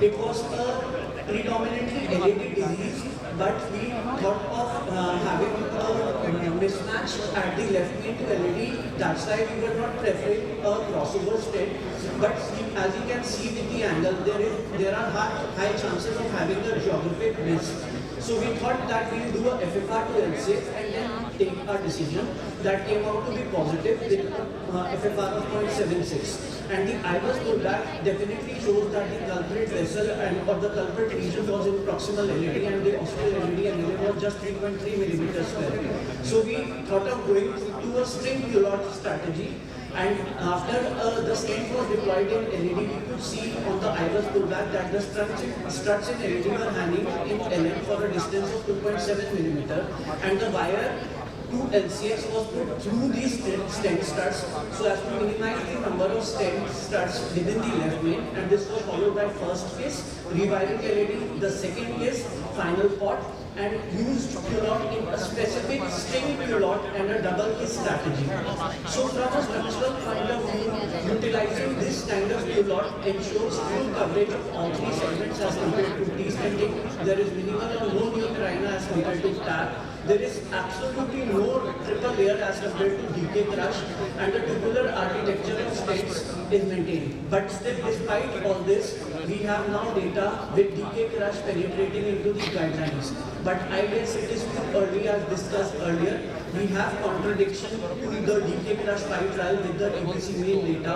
It was a predominantly LED disease, but we thought of having a mismatch at the left main to LED. That's why we were not preferring a crossover stent. But as you can see with the angle, there are high chances of having a geographic miss. So we thought that we'll do a FFR to LCF and then take our decision. That came out to be positive with FFR of 0.76. And the IVUS pullback definitely shows that the culprit vessel or the culprit region was in proximal LED and the austral LED and was just 3.3 millimeters square. So we thought of going to a string culotte strategy. And after the stent was deployed in LED, we could see on the IVUS pullback that the struts in LED were hanging in LN for a distance of 2.7 millimeter, and the wire to LCX was put through these stent struts so as to minimize the number of stent struts within the left main. And this was followed by first case, rewiring LED, the second case, final pot, and used culotte in a specific string culotte and a double kiss strategy. So from a structural point of view, utilizing this kind of culotte ensures full coverage of all three segments as compared to T-stenting. There is minimal or no new carina as compared to TAP. There is absolutely no triple layer as compared to DK crush, and the tubular architecture of stents is maintained. But still, despite all this, we have now data with DK crush penetrating into the guidelines. But I guess it is too early, as discussed earlier. We have contradiction to the DK crush 5 trial with the ABC main data,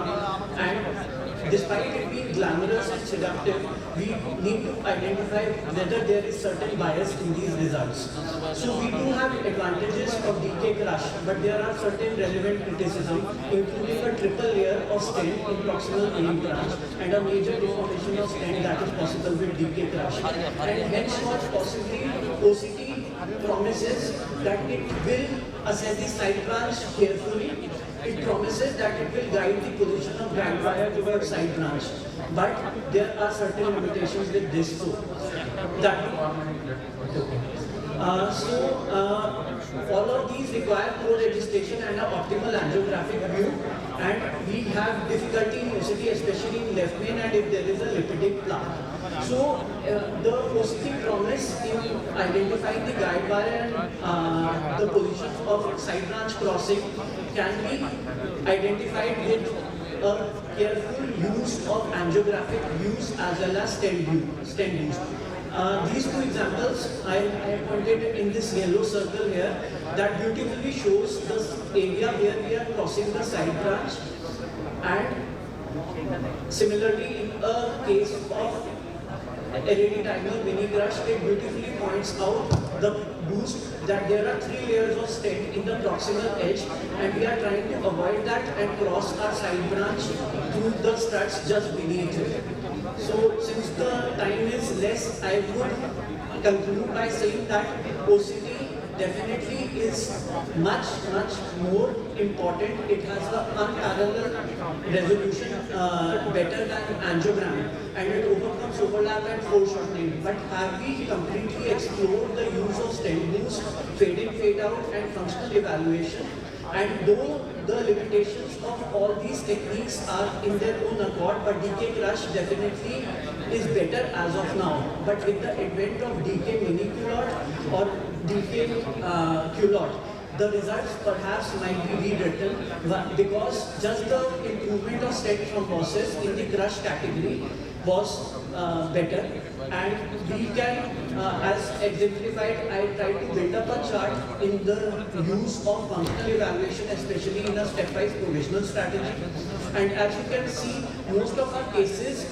and despite it being glamorous and seductive, we need to identify whether there is certain bias in these results. So we do have advantages of DK crush, but there are certain relevant criticisms, including a triple layer of stent in proximal main branch and a major deformation of stent that is possible with DK crush. And henceforth, possibly OCT promises that it will assess the side branch carefully. It promises that it will guide the position of guide wire towards side branch. But there are certain limitations with this too. All of these require co-registration and an optimal angiographic view, and we have difficulty in OCT, especially in left main and if there is a lipidic plaque. So the OCT promise in identifying the guide wire and the position of side branch crossing can be identified with a careful use of angiographic views as well as stent use. These two examples I have pointed in this yellow circle here that beautifully shows the area where we are crossing the side branch, and similarly in a case of LED diagonal mini crush, it beautifully points out the boost that there are 3 layers of stent in the proximal edge, and we are trying to avoid that and cross our side branch through the struts just beneath it. So since the time is less, I would conclude by saying that OCT definitely is much more important. It has an unparalleled resolution, better than angiogram, and it overcomes overlap and foreshortening. But have we completely explored the use of stent boost, fade in, fade out, and functional evaluation? And though the limitations of all these techniques are in their own accord, but DK crush definitely is better as of now. But with the advent of DK mini culotte or DK culotte, the results perhaps might be rewritten because just the improvement of stent thrombosis in the crush category was better, and we can, as exemplified, I tried to build up a chart in the use of functional evaluation, especially in a stepwise provisional strategy. And as you can see, most of our cases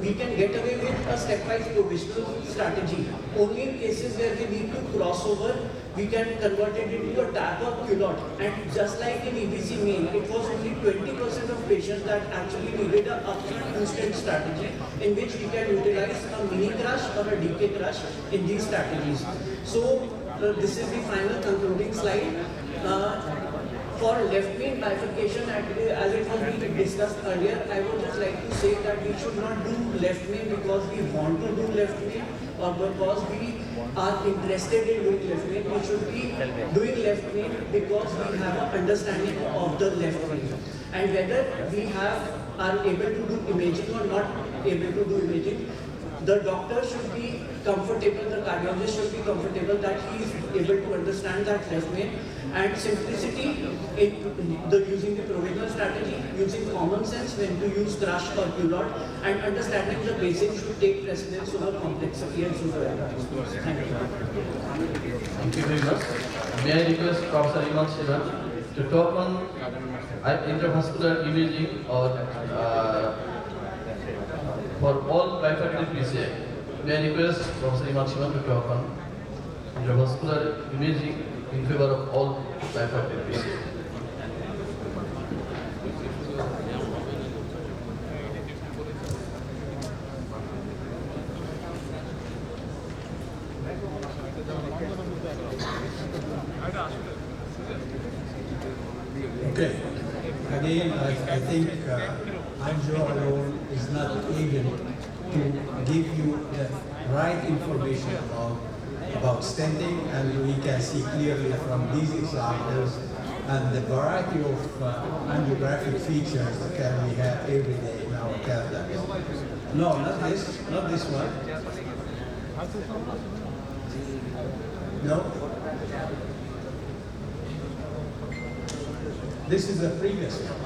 we can get away with a stepwise provisional strategy. Only in cases where we need to cross over, we can convert it into a tap or culotte. And just like in EBC main, it was only 20% of patients that actually needed an upfront boosted strategy in which we can utilize a mini crush or a DK crush in these strategies. So this is the final concluding slide. For left main bifurcation, as it was being discussed earlier, I would just like to say that we should not do left main because we want to do left main or because we are interested in doing left main. We should be doing left main because we have an understanding of the left main. And whether we are able to do imaging or not able to do imaging, the doctor should be comfortable, the cardiologist should be comfortable that he is able to understand that left main, and simplicity in the using the provisional strategy, using common sense when to use crush or culot, and understanding the basics to take precedence over complexity and superiority. Thank you. Thank you very much. May I request Professor Iman Shivan to talk on intravascular imaging or for all bifurcated PCI. May I request Professor Iman Shivan to talk on intravascular imaging in favor of all bifurcated PCI. Okay. Again, I think angio alone is not able to give you the right information about stenting, and we can see clearly from these examples and the variety of angiographic features that we have every day in our cath labs. No, not this one. No. This is the previous one.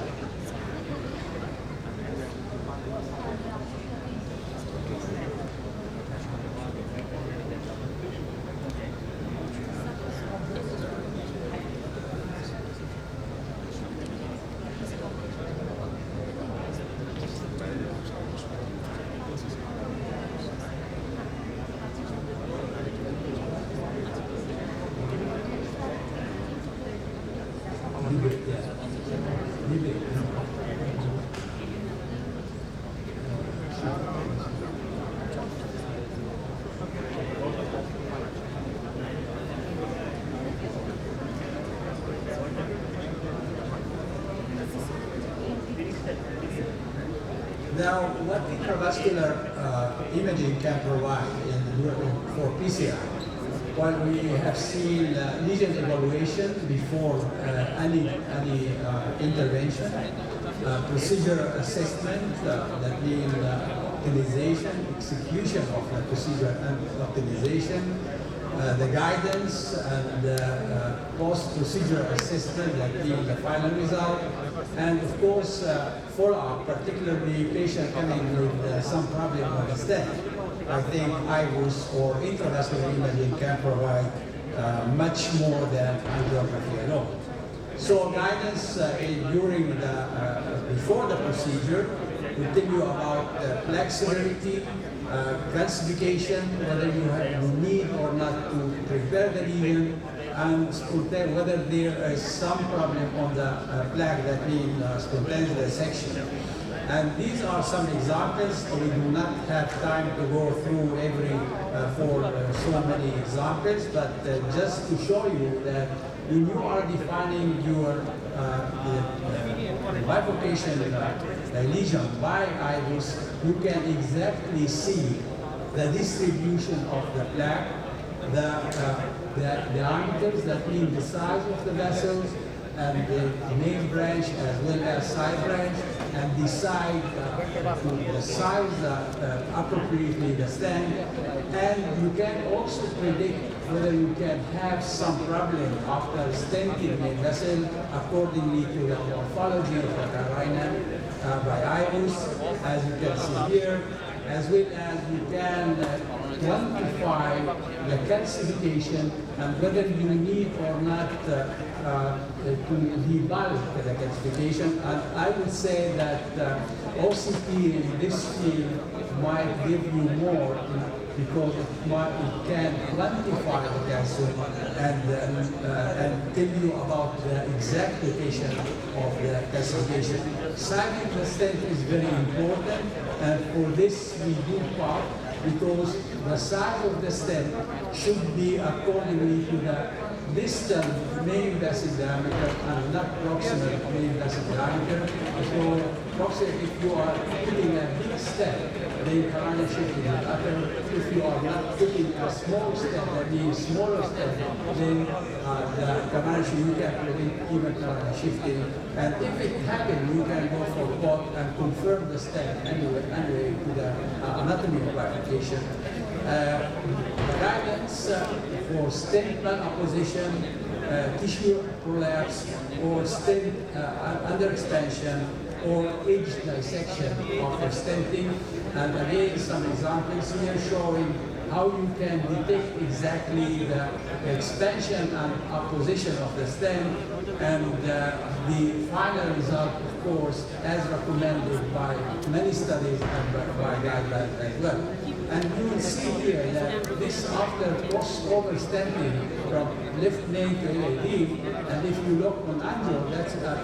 Now, what intravascular imaging can provide for PCI? Well, we have seen lesion evaluation before any intervention, procedure assessment, that means optimization, execution of the procedure and optimization, the guidance and post-procedure assessment, that means the final result, and of course follow-up, particularly patient coming with some problem with the stent. I think IVUS or intravascular imaging can provide much more than angiography alone. So guidance during before the procedure will tell you about plaque severity, calcification, whether you need or not to prepare the lesion, and whether there is some problem on the plaque, that means spontaneous dissection. And these are some examples. We do not have time to go through every so many examples, but just to show you that when you are defining your bifurcation lesion by IVUS, you can exactly see the distribution of the plaque, the diameters, that mean the size of the vessels, and the main branch as well as side branch, and decide to the size appropriately the stent. And you can also predict whether you can have some problem after stenting the vessel accordingly to the morphology of the carina by IVUS, as you can see here, as well as you can quantify the calcification and whether you need or not to debulk the calcification. And I would say that OCT in this field might give you more because it can quantify the calcium and tell you about the exact location of the calcification. Sizing the stent is very important, and for this we do part because the size of the stent should be accordingly to the distant main vessel diameter and not proximal main vessel diameter. So if you are putting a big stent then canal shifting with other. If you are not putting a small stent, that means smaller stent, then the canal shifting, you can prevent even canal shifting. And if it happens, you can go for both and confirm the stent anyway to the anatomy of bifurcation. Guidance for stent plan apposition, tissue prolapse, or stent under expansion, or edge dissection after stenting. And again, some examples here showing how you can detect exactly the expansion and apposition of the stent, and the final result, of course, as recommended by many studies and by guidelines as well. And you will see here that this after crossover stenting from left main to LAD, and if you look on angio, that's a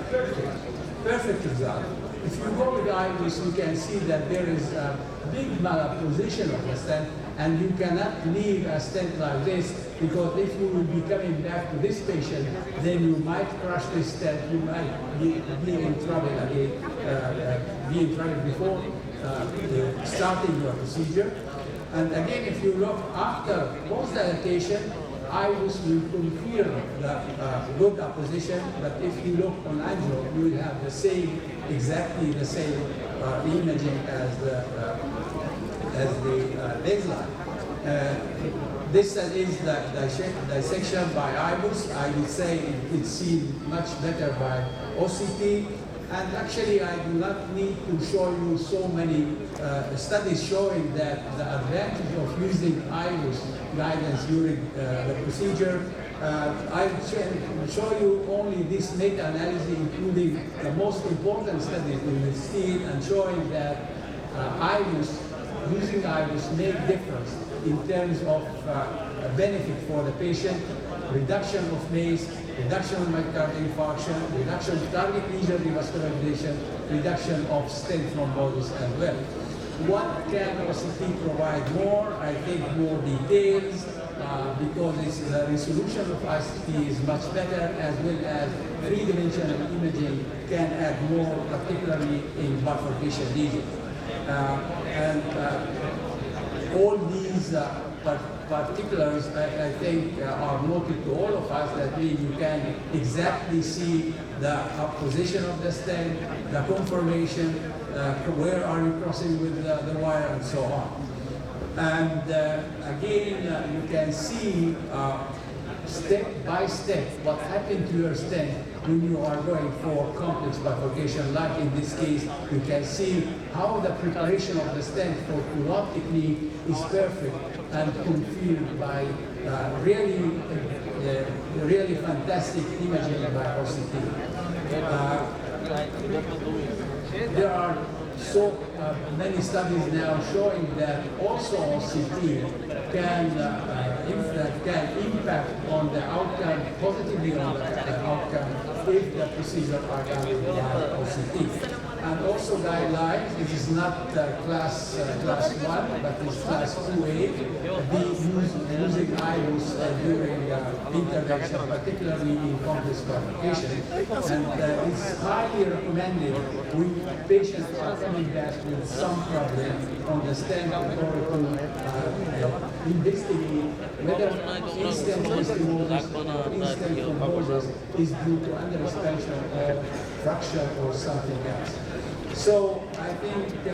perfect result. If you go with IVUS, you can see that there is a big malposition of the stent, and you cannot leave a stent like this, because if you will be coming back to this patient, then you might crush this stent, you might be in trouble again, be in trouble before starting your procedure. And again, if you look after post-dilatation, IVUS will confirm the good apposition, but if you look on angio, you will have the same, exactly the same imaging as the baseline. This is the dissection by IVUS. I would say it's seen much better by OCT. And actually, I do not need to show you so many studies showing that the advantage of using IVUS guidance during the procedure. I'll show you only this meta-analysis, including the most important studies in this field, and showing that using IVUS make difference in terms of benefit for the patient, reduction of MACE, reduction of myocardial infarction, reduction of target lesion revascularization, reduction of stent thrombosis as well. What can OCT provide more? I think more details, because the resolution of ICT is much better, as well as three-dimensional imaging can add more, particularly in bifurcation lesions. All these particulars, I think, are noted to all of us, that you can exactly see the position of the stent, the conformation, where are you crossing with the wire, and so on. And again, you can see step by step what happened to your stent when you are going for complex bifurcation. Like in this case, you can see how the preparation of the stent for pull-up technique is perfect and confirmed by really fantastic imaging by OCT. There are so many studies now showing that also OCT can impact on the outcome, positively on the outcome, if the procedures are done by OCT. And also guidelines, it is not class 1, but it's class 2A, using IVUS during intervention, particularly in complex bifurcation. And it's highly recommended when patients are coming back with some problem on the stent, in order to investigate whether instant stenosis or instant thrombosis is due to under-expansion or fracture or something else. So I think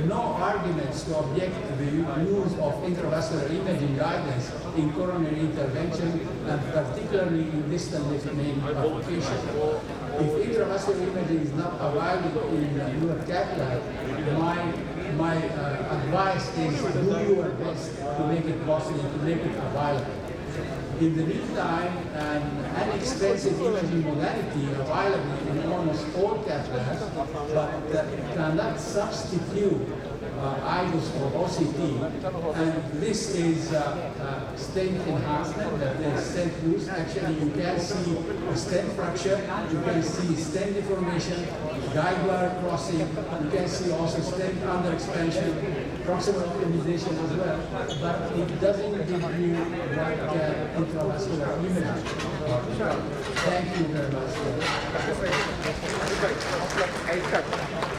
no arguments to object to the use of intravascular imaging guidance in coronary intervention, and particularly in distal left main bifurcation. If intravascular imaging is not available in your cath lab, my advice is do your best to make it possible, to make it available. In the meantime, an inexpensive imaging modality available in almost all cath labs, but cannot substitute IVUS or OCT. And this is stent enhancement, that is stent use. Actually, you can see stent fracture, you can see stent deformation, guide wire crossing, you can see also stent under expansion, proximal optimization as well, but it doesn't give you like intravascular imaging. Thank you very much.